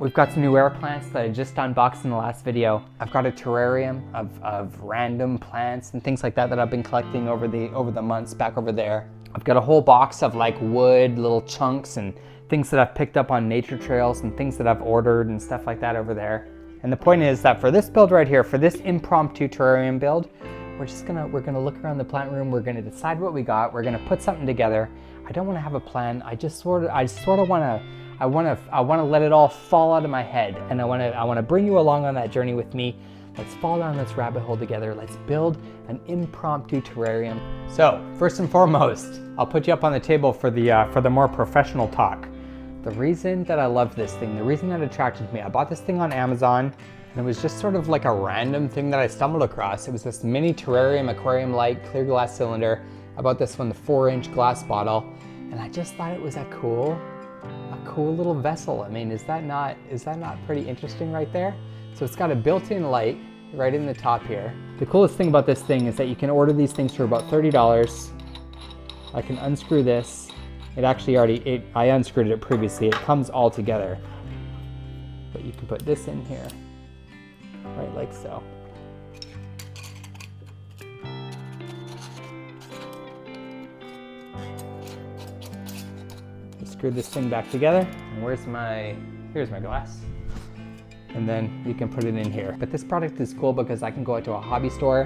We've got some new air plants that I just unboxed in the last video. I've got a terrarium of random plants and things like that that I've been collecting over the months back over there. I've got a whole box of like wood, little chunks and things that I've picked up on nature trails and things that I've ordered and stuff like that over there. And the point is that for this build right here, for this impromptu terrarium build, we're gonna look around the plant room, we're gonna decide what we got, we're gonna put something together. I don't wanna have a plan, I wanna let it all fall out of my head, and I wanna bring you along on that journey with me. Let's fall down this rabbit hole together. Let's build an impromptu terrarium. So first and foremost, I'll put you up on the table for the more professional talk. The reason that I loved this thing, the reason that attracted me, I bought this thing on Amazon, and it was just sort of like a random thing that I stumbled across. It was this mini terrarium, aquarium-like clear glass cylinder. I bought this one, the 4-inch glass bottle, and I just thought it was a cool little vessel. I mean, is that not pretty interesting right there? So it's got a built-in light right in the top here. The coolest thing about this thing is that you can order these things for about $30. I can unscrew this. It actually I unscrewed it previously. It comes all together. But you can put this in here, right like so. Screw this thing back together, and here's my glass. And then you can put it in here. But this product is cool because I can go out to a hobby store,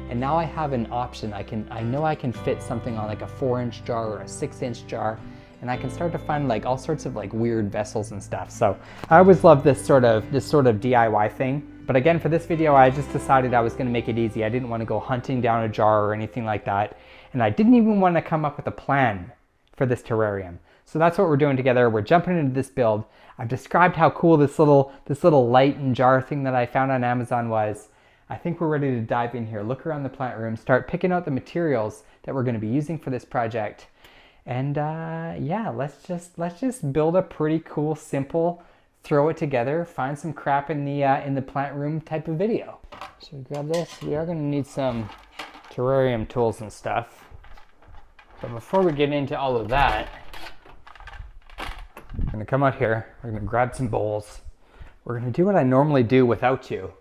and now I have an option. I know I can fit something on like a 4-inch jar or a 6-inch jar, and I can start to find like all sorts of like weird vessels and stuff. So I always love this sort of DIY thing. But again, for this video, I just decided I was gonna make it easy. I didn't want to go hunting down a jar or anything like that. And I didn't even want to come up with a plan for this terrarium. So that's what we're doing together. We're jumping into this build. I've described how cool this little light and jar thing that I found on Amazon was. I think we're ready to dive in here, look around the plant room, start picking out the materials that we're gonna be using for this project. And yeah, let's just build a pretty cool, simple, throw it together, find some crap in the plant room type of video. So we grab this. We are gonna need some terrarium tools and stuff. But before we get into all of that, we're gonna come out here, we're gonna grab some bowls. We're gonna do what I normally do without you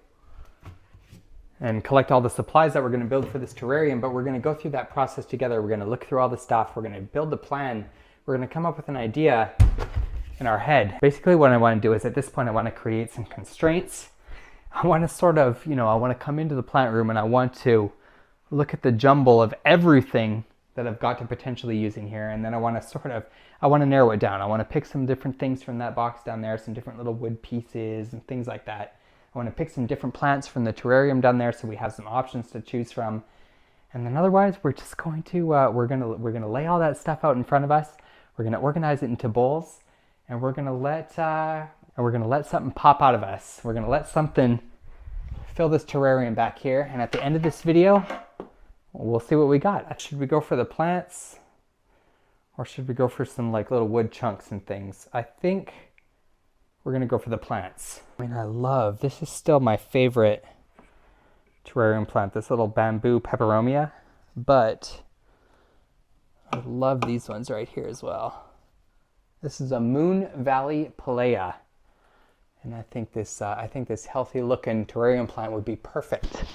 and collect all the supplies that we're gonna build for this terrarium, but we're gonna go through that process together. We're gonna look through all the stuff, we're gonna build the plan, we're gonna come up with an idea in our head. Basically what I wanna do is at this point I wanna create some constraints. I wanna sort of, I wanna come into the plant room and I want to look at the jumble of everything that I've got to potentially use in here, and then I want to narrow it down. I want to pick some different things from that box down there, some different little wood pieces and things like that. I want to pick some different plants from the terrarium down there so we have some options to choose from. And then otherwise we're just going to we're gonna lay all that stuff out in front of us. We're gonna organize it into bowls, and we're gonna let something pop out of us. We're gonna let something fill this terrarium back here, and at the end of this video we'll see what we got. Should we go for the plants, or should we go for some like little wood chunks and things? I think we're gonna go for the plants. I mean, this is still my favorite terrarium plant, this little bamboo peperomia, but I love these ones right here as well. This is a Moon Valley Palea, and I think this healthy looking terrarium plant would be perfect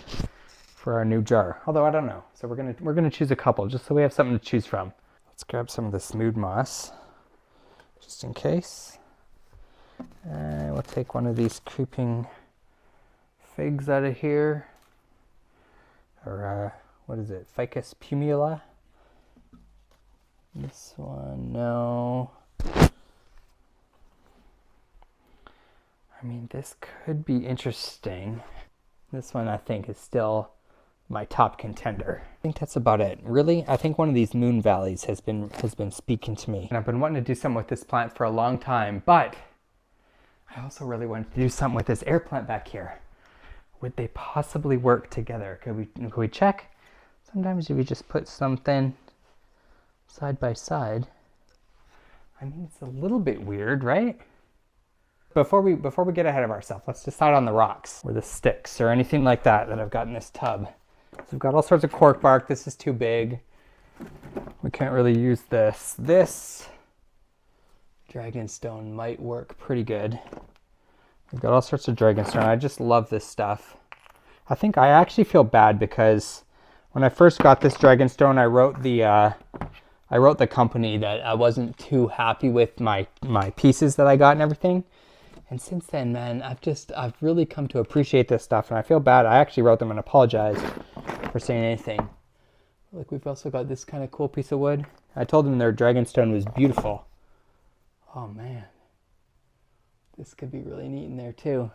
for our new jar, although I don't know. So we're gonna choose a couple just so we have something to choose from. Let's grab some of the smooth moss just in case. And we'll take one of these creeping figs out of here, or what is it, Ficus pumila. This one, no. I mean, this could be interesting. This one I think is still my top contender. I think that's about it. Really, I think one of these Moon Valleys has been speaking to me. And I've been wanting to do something with this plant for a long time, but I also really wanted to do something with this air plant back here. Would they possibly work together? Could we check? Sometimes if you just put something side by side, I mean, it's a little bit weird, right? Before we get ahead of ourselves, let's decide on the rocks or the sticks or anything like that I've got in this tub. So we've got all sorts of cork bark. This is too big. We can't really use this. This dragonstone might work pretty good. We've got all sorts of dragonstone. I just love this stuff. I actually feel bad because when I first got this dragonstone, I wrote the company that I wasn't too happy with my pieces that I got and everything. And since then, man, I've really come to appreciate this stuff, and I feel bad. I actually wrote them and apologized for saying anything. Look, we've also got this kind of cool piece of wood. I told them their dragonstone was beautiful. Oh man, this could be really neat in there too.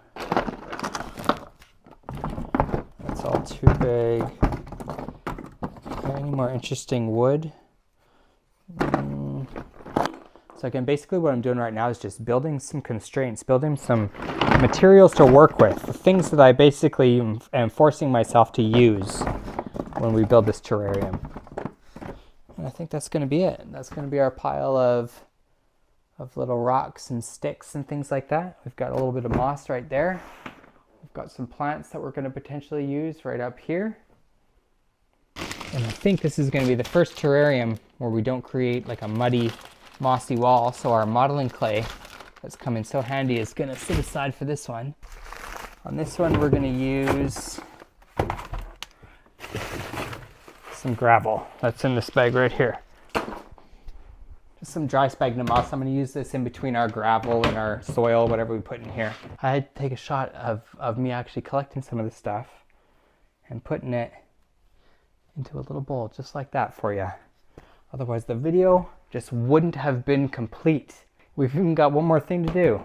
That's all too big. Any more interesting wood? So again, basically what I'm doing right now is just building some constraints, building some materials to work with, the things that I basically am forcing myself to use when we build this terrarium. And I think that's going to be it. That's going to be our pile of little rocks and sticks and things like that. We've got a little bit of moss right there. We've got some plants that we're going to potentially use right up here. And I think this is going to be the first terrarium where we don't create like a muddy, mossy wall. So our modeling clay that's come in so handy is going to sit aside for this one. On this one, we're going to use some gravel that's in this bag right here. Just some dry sphagnum moss. I'm going to use this in between our gravel and our soil, whatever we put in here. I had to take a shot of me actually collecting some of this stuff and putting it into a little bowl just like that for you. Otherwise the video just wouldn't have been complete. We've even got one more thing to do.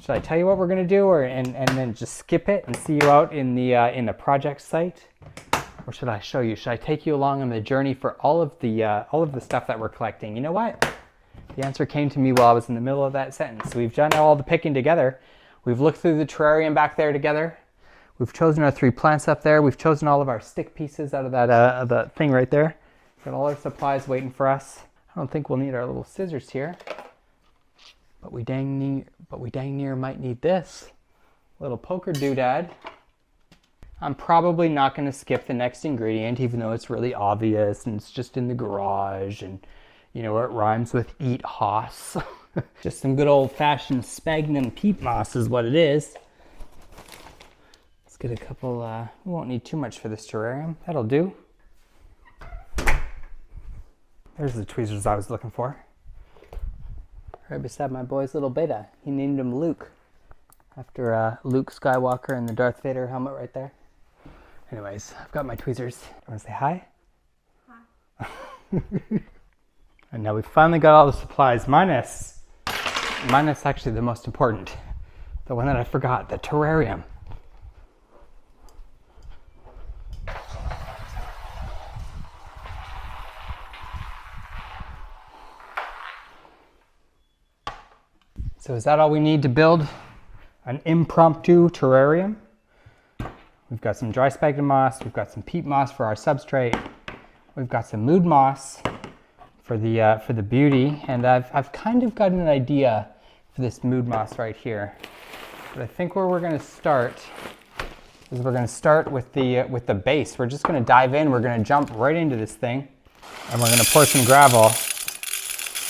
Should I tell you what we're going to do, and then just skip it and see you out in the project site? Or should I show you? Should I take you along on the journey for all of the stuff that we're collecting? You know what? The answer came to me while I was in the middle of that sentence. So we've done all the picking together. We've looked through the terrarium back there together. We've chosen our 3 plants up there. We've chosen all of our stick pieces out of that thing right there. Got all our supplies waiting for us. I don't think we'll need our little scissors here, but we dang near might need this little poker doodad. I'm probably not going to skip the next ingredient, even though it's really obvious and it's just in the garage, and you know, it rhymes with eat hoss. Just some good old-fashioned sphagnum peat moss is what it is. Let's get a couple, we won't need too much for this terrarium. That'll do. There's the tweezers I was looking for. Right beside my boy's little beta. He named him Luke, after Luke Skywalker and the Darth Vader helmet right there. Anyways, I've got my tweezers. Want to say hi? Hi. And now we've finally got all the supplies, minus actually the most important, the one that I forgot, the terrarium. So is that all we need to build an impromptu terrarium? We've got some dry sphagnum moss, we've got some peat moss for our substrate, we've got some mood moss for the beauty, and I've kind of got an idea for this mood moss right here. But I think where we're going to start is we're going to start with the base. We're just going to dive in, we're going to jump right into this thing, and we're going to pour some gravel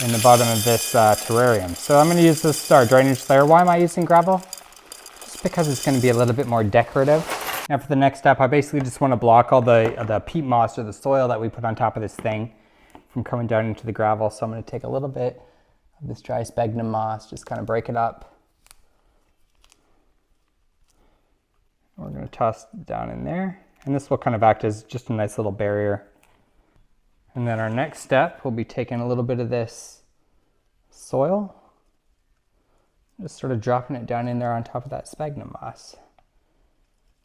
in the bottom of this terrarium. So I'm going to use this our drainage layer. Why am I using gravel? Just because it's going to be a little bit more decorative. Now for the next step, I basically just want to block all the peat moss or the soil that we put on top of this thing from coming down into the gravel. So I'm going to take a little bit of this dry sphagnum moss, just kind of break it up. We're going to toss it down in there. And this will kind of act as just a nice little barrier. And then our next step will be taking a little bit of this soil, just sort of dropping it down in there on top of that sphagnum moss.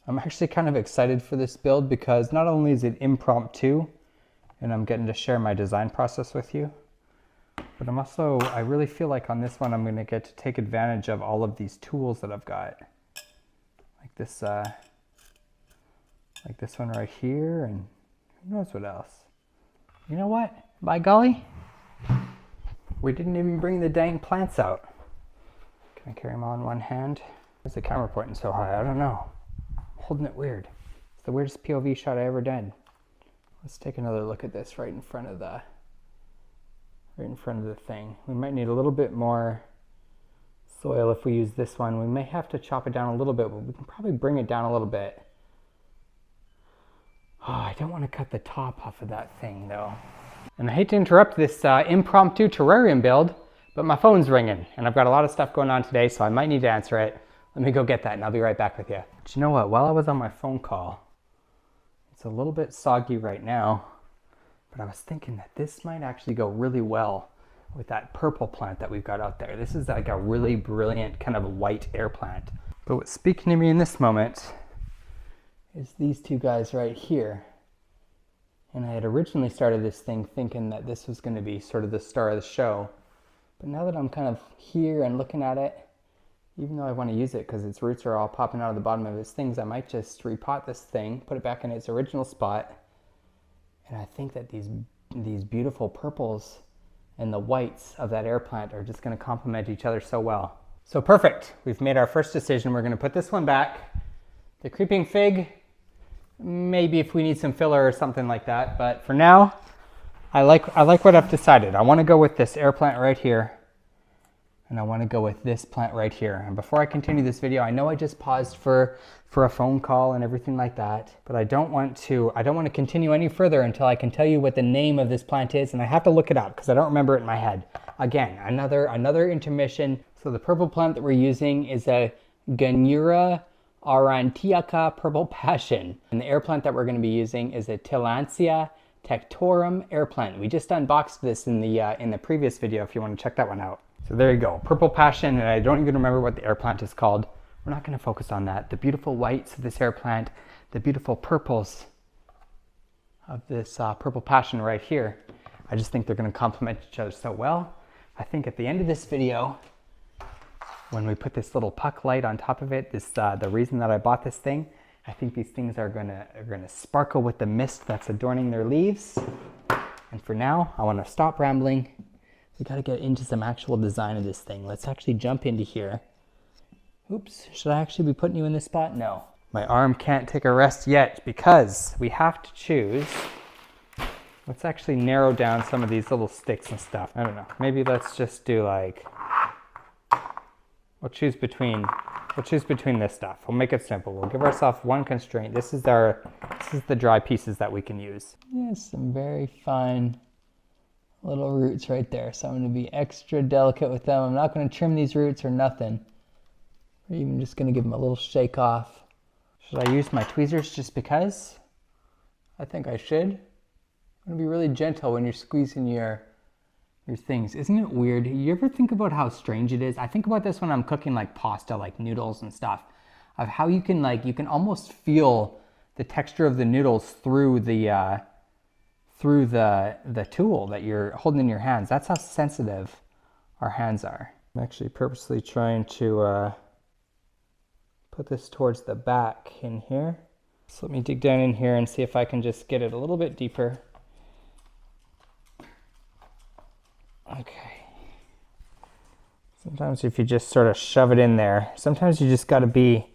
I'm actually kind of excited for this build because not only is it impromptu and I'm getting to share my design process with you, but I really feel like on this one I'm going to get to take advantage of all of these tools that I've got. Like this one right here, and who knows what else. You know what? By golly, we didn't even bring the dang plants out. Can I carry them all in one hand? Where's the camera pointing so high? I don't know. I'm holding it weird. It's the weirdest POV shot I ever did. Let's take another look at this right in front of the thing. We might need a little bit more soil if we use this one. We may have to chop it down a little bit, but we can probably bring it down a little bit. Oh, I don't want to cut the top off of that thing though. And I hate to interrupt this impromptu terrarium build, but my phone's ringing and I've got a lot of stuff going on today, so I might need to answer it. Let me go get that and I'll be right back with you. But you know what, while I was on my phone call, it's a little bit soggy right now, but I was thinking that this might actually go really well with that purple plant that we've got out there. This is like a really brilliant kind of white air plant. But what's speaking to me in this moment is these two guys right here. And I had originally started this thing thinking that this was going to be sort of the star of the show. But now that I'm kind of here and looking at it, even though I want to use it because its roots are all popping out of the bottom of its things, I might just repot this thing, put it back in its original spot. And I think that these beautiful purples and the whites of that air plant are just going to complement each other so well. So perfect. We've made our first decision. We're going to put this one back. The creeping fig, maybe if we need some filler or something like that. But for now, I like what I've decided. I want to go with this air plant right here. And I want to go with this plant right here. And before I continue this video, I know I just paused for a phone call and everything like that, but I don't want to continue any further until I can tell you what the name of this plant is, and I have to look it up because I don't remember it in my head. Again, another intermission. So the purple plant that we're using is a Ganura aurantiaca purple passion. And the air plant that we're going to be using is a Tillandsia tectorum air plant. We just unboxed this in the previous video if you want to check that one out. So there you go, purple passion, and I don't even remember what the air plant is called. We're not going to focus on that. The beautiful whites of this air plant, the beautiful purples of this purple passion right here. I just think they're going to complement each other so well. I think at the end of this video, when we put this little puck light on top of it, the reason that I bought this thing, I think these things are going to sparkle with the mist that's adorning their leaves. And for now, I want to stop rambling. We got to get into some actual design of this thing. Let's actually jump into here. Oops, should I actually be putting you in this spot? No. My arm can't take a rest yet because we have to choose. Let's actually narrow down some of these little sticks and stuff. I don't know. Maybe let's just do like, we'll choose between this stuff. We'll make it simple. We'll give ourselves one constraint. This is the dry pieces that we can use. Yes, some very fine little roots right there. So I'm going to be extra delicate with them. I'm not going to trim these roots or nothing. We're even just going to give them a little shake off. Should I use my tweezers just because? I think I should. I'm going to be really gentle when you're squeezing your things. Isn't it weird? You ever think about how strange it is? I think about this when I'm cooking like pasta, like noodles and stuff, of how you can almost feel the texture of the noodles through the tool that you're holding in your hands. That's how sensitive our hands are. I'm actually purposely trying to put this towards the back in here. So let me dig down in here and see if I can just get it a little bit deeper. Okay. Sometimes if you just sort of shove it in there, sometimes you just gotta be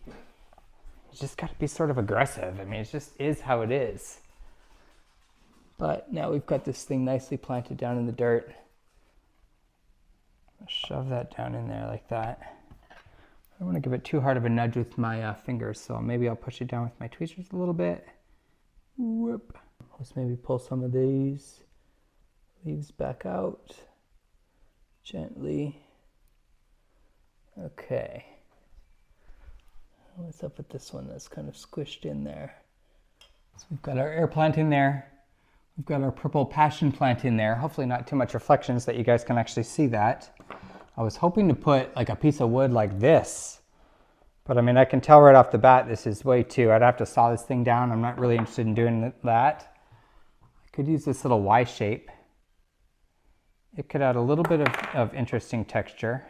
sort of aggressive. I mean, it just is how it is. But now we've got this thing nicely planted down in the dirt. Shove that down in there like that. I don't want to give it too hard of a nudge with my fingers, so maybe I'll push it down with my tweezers a little bit. Whoop. Let's maybe pull some of these leaves back out gently. Okay. What's up with this one that's kind of squished in there? So we've got our air plant in there. We've got our purple passion plant in there. Hopefully not too much reflection so that you guys can actually see that. I was hoping to put like a piece of wood like this, but I mean, I can tell right off the bat this is way too. I'd have to saw this thing down. I'm not really interested in doing that. I could use this little Y shape. It could add a little bit of interesting texture.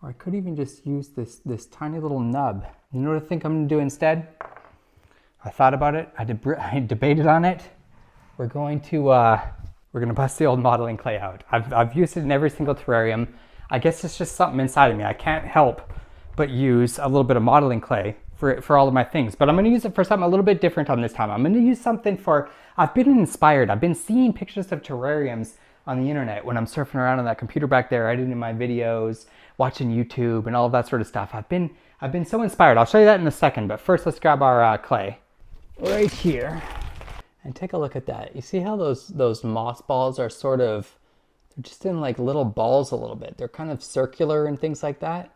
Or I could even just use this tiny little nub. You know what I think I'm gonna do instead? I thought about it, I debated on it. We're gonna bust the old modeling clay out. I've used it in every single terrarium. I guess it's just something inside of me. I can't help but use a little bit of modeling clay for all of my things. But I'm gonna use it for something a little bit different on this time. I'm gonna use something I've been inspired. I've been seeing pictures of terrariums on the internet when I'm surfing around on that computer back there, editing my videos, watching YouTube and all of that sort of stuff. I've been so inspired. I'll show you that in a second, but first let's grab our clay right here and take a look at that. You see how those moss balls are sort of, they're just in like little balls a little bit. They're kind of circular and things like that.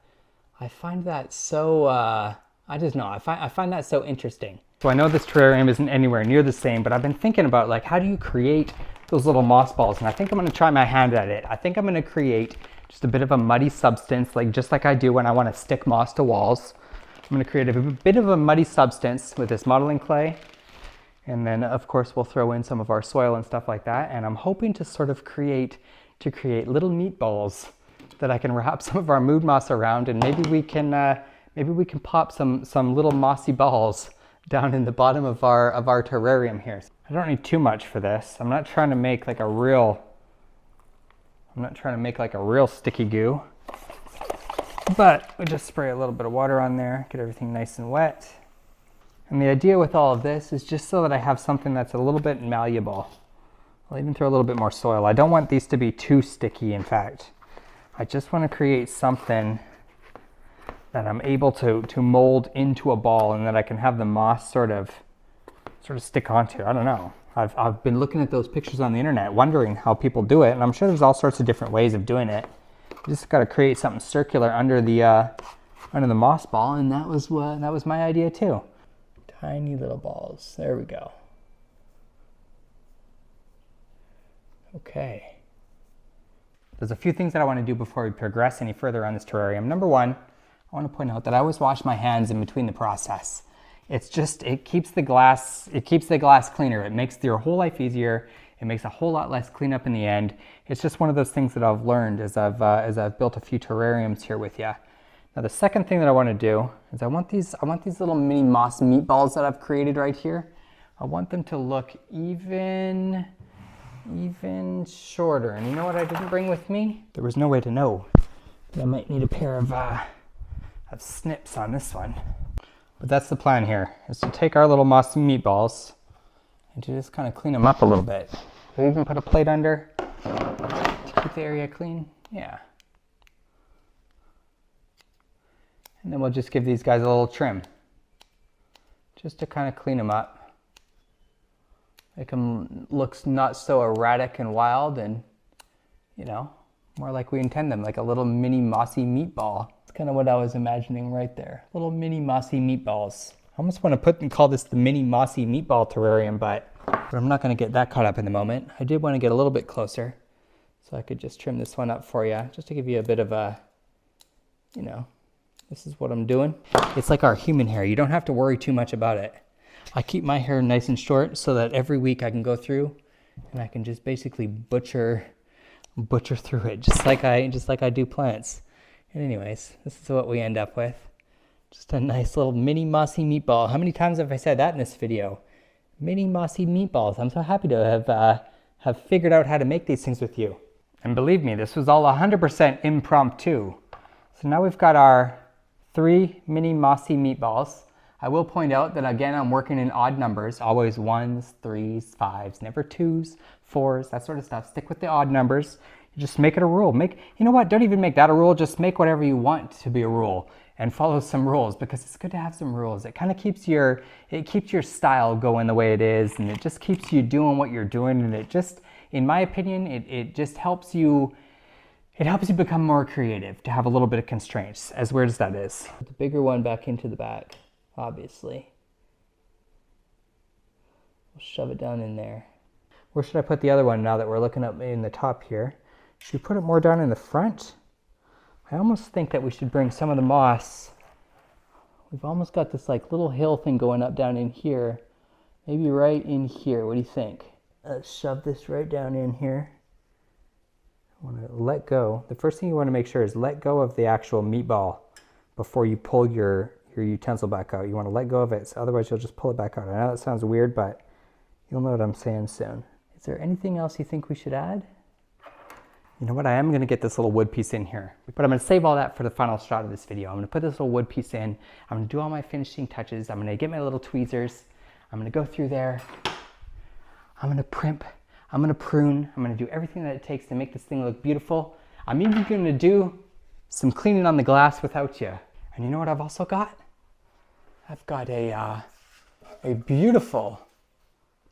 I find that so, I just know, I find that so interesting. So I know this terrarium isn't anywhere near the same, but I've been thinking about like, how do you create those little moss balls? And I think I'm gonna try my hand at it. I think I'm gonna create just a bit of a muddy substance, just like I do when I wanna stick moss to walls. I'm gonna create a bit of a muddy substance with this modeling clay. And then of course we'll throw in some of our soil and stuff like that. And I'm hoping to sort of create little meatballs that I can wrap some of our mood moss around, and maybe we can pop some little mossy balls down in the bottom of our terrarium here. I don't need too much for this. I'm not trying to make like a real sticky goo, but we just spray a little bit of water on there, get everything nice and wet. And the idea with all of this is just so that I have something that's a little bit malleable. I'll even throw a little bit more soil. I don't want these to be too sticky, in fact. I just want to create something that I'm able to mold into a ball and that I can have the moss sort of stick onto. I don't know. I've been looking at those pictures on the internet, wondering how people do it, and I'm sure there's all sorts of different ways of doing it. You just got to create something circular under the moss ball, and that was my idea too. Tiny little balls. There we go. Okay. There's a few things that I want to do before we progress any further on this terrarium. Number one, I want to point out that I always wash my hands in between the process. It keeps the glass cleaner. It makes your whole life easier. It makes a whole lot less cleanup in the end. It's just one of those things that I've learned as I've built a few terrariums here with you. Now the second thing that I want to do is I want these little mini moss meatballs that I've created right here. I want them to look even shorter. And you know what I didn't bring with me? There was no way to know. I might need a pair of snips on this one. But that's the plan here, is to take our little mossy meatballs and to just kind of clean them up a little bit. We'll even put a plate under to keep the area clean. Yeah. And then we'll just give these guys a little trim, just to kind of clean them up. Make them look not so erratic and wild, and, you know, more like we intend them, like a little mini mossy meatball. That's kind of what I was imagining right there. Little mini mossy meatballs. I almost want to call this the mini mossy meatball terrarium, but I'm not going to get that caught up in the moment. I did want to get a little bit closer, so I could just trim this one up for you, just to give you a bit of a, you know, this is what I'm doing. It's like our human hair. You don't have to worry too much about it. I keep my hair nice and short so that every week I can go through and I can just basically butcher through it, just like I do plants. And anyways, this is what we end up with. Just a nice little mini mossy meatball. How many times have I said that in this video? Mini mossy meatballs. I'm so happy to have figured out how to make these things with you. And believe me, this was all 100% impromptu. So now we've got our 3 mini mossy meatballs. I will point out that again, I'm working in odd numbers, always 1s, 3s, 5s, never 2s, 4s, that sort of stuff. Stick with the odd numbers. You just make it a rule. You know what? Don't even make that a rule. Just make whatever you want to be a rule and follow some rules, because it's good to have some rules. It kind of keeps your style going the way it is, and it just keeps you doing what you're doing, and it just, in my opinion, it just helps you. It helps you become more creative, to have a little bit of constraints, as weird as that is. Put the bigger one back into the back, obviously. We'll shove it down in there. Where should I put the other one now that we're looking up in the top here? Should we put it more down in the front? I almost think that we should bring some of the moss. We've almost got this like little hill thing going up down in here. Maybe right in here. What do you think? Let's shove this right down in here. I want to let go. The first thing you want to make sure is let go of the actual meatball before you pull your utensil back out. You want to let go of it, so otherwise you'll just pull it back out. I know that sounds weird, but you'll know what I'm saying soon. Is there anything else you think we should add? You know what, I am going to get this little wood piece in here, but I'm going to save all that for the final shot of this video. I'm going to put this little wood piece in. I'm going to do all my finishing touches. I'm going to get my little tweezers. I'm going to go through there. I'm going to primp. I'm going to prune. I'm going to do everything that it takes to make this thing look beautiful. I'm even going to do some cleaning on the glass without you. And you know what I've also got? I've got a beautiful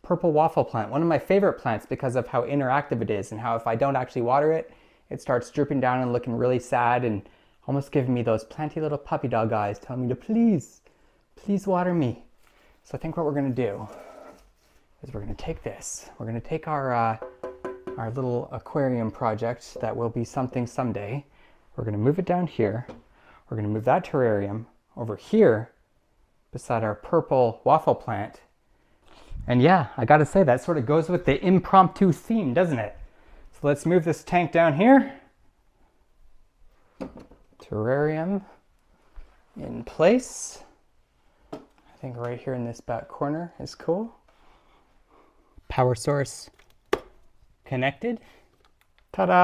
purple waffle plant, one of my favorite plants because of how interactive it is and how if I don't actually water it, it starts drooping down and looking really sad and almost giving me those planty little puppy dog eyes telling me to please water me. So I think what we're gonna do is we're gonna take this. We're gonna take our little aquarium project that will be something someday. We're gonna move it down here. We're gonna move that terrarium over here beside our purple waffle plant. And yeah, I gotta say that sort of goes with the impromptu theme, doesn't it? So let's move this tank down here. Terrarium in place. I think right here in this back corner is cool. Power source connected. Ta-da!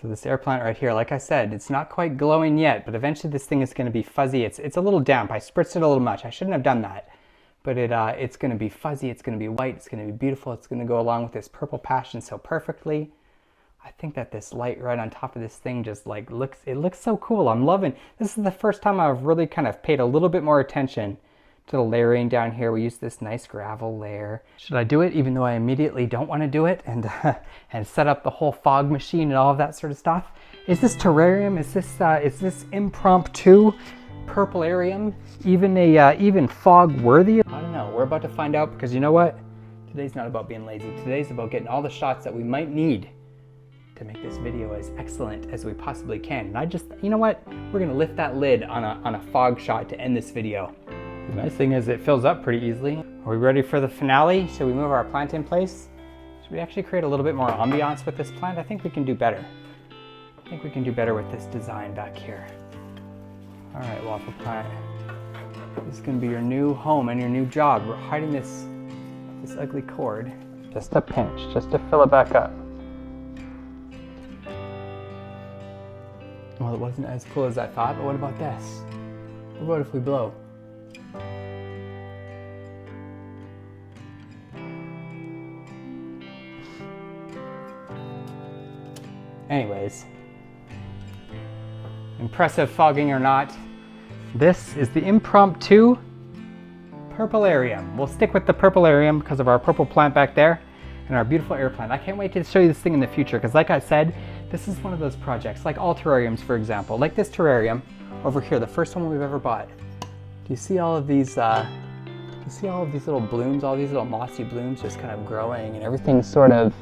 So this air plant right here, like I said, it's not quite glowing yet, but eventually this thing is going to be fuzzy. It's a little damp. I spritzed it a little much. I shouldn't have done that. But it's going to be fuzzy. It's going to be white. It's going to be beautiful. It's going to go along with this purple passion so perfectly. I think that this light right on top of this thing just like looks so cool. I'm loving. This is the first time I've really kind of paid a little bit more attention to the layering down here. We use this nice gravel layer. Should I do it even though I immediately don't want to do it and set up the whole fog machine and all of that sort of stuff? Is this terrarium? Is this impromptu purplearium even fog worthy? I don't know. We're about to find out because you know what? Today's not about being lazy. Today's about getting all the shots that we might need to make this video as excellent as we possibly can. And you know what? We're gonna lift that lid on a fog shot to end this video. The nice thing is it fills up pretty easily. Are we ready for the finale? Should we move our plant in place? Should we actually create a little bit more ambiance with this plant? I think we can do better. I think we can do better with this design back here. All right, waffle plant. This is gonna be your new home and your new job. We're hiding this ugly cord. Just a pinch, just to fill it back up. Well, it wasn't as cool as I thought, but what about this? What about if we blow? Anyways, impressive fogging or not, this is the impromptu purplearium. We'll stick with the purplearium because of our purple plant back there and our beautiful air plant. I can't wait to show you this thing in the future because like I said, this is one of those projects, like all terrariums for example, like this terrarium over here, the first one we've ever bought. Do you see all of these little blooms, all these little mossy blooms just kind of growing and everything's sort of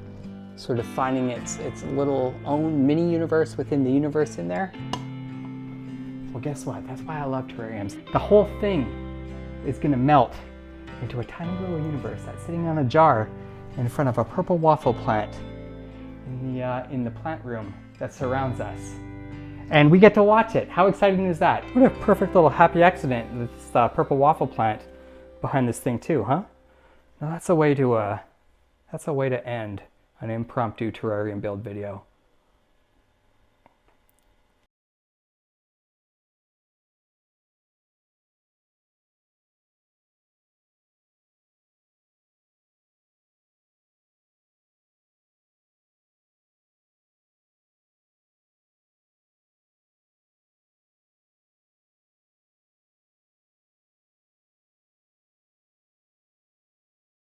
finding its little own mini universe within the universe in there? Well, guess what? That's why I love terrariums. The whole thing is gonna melt into a tiny little universe that's sitting on a jar in front of a purple waffle plant in the plant room that surrounds us. And we get to watch it. How exciting is that? What a perfect little happy accident, this purple waffle plant behind this thing too, huh? Now that's a way to end an impromptu terrarium build video.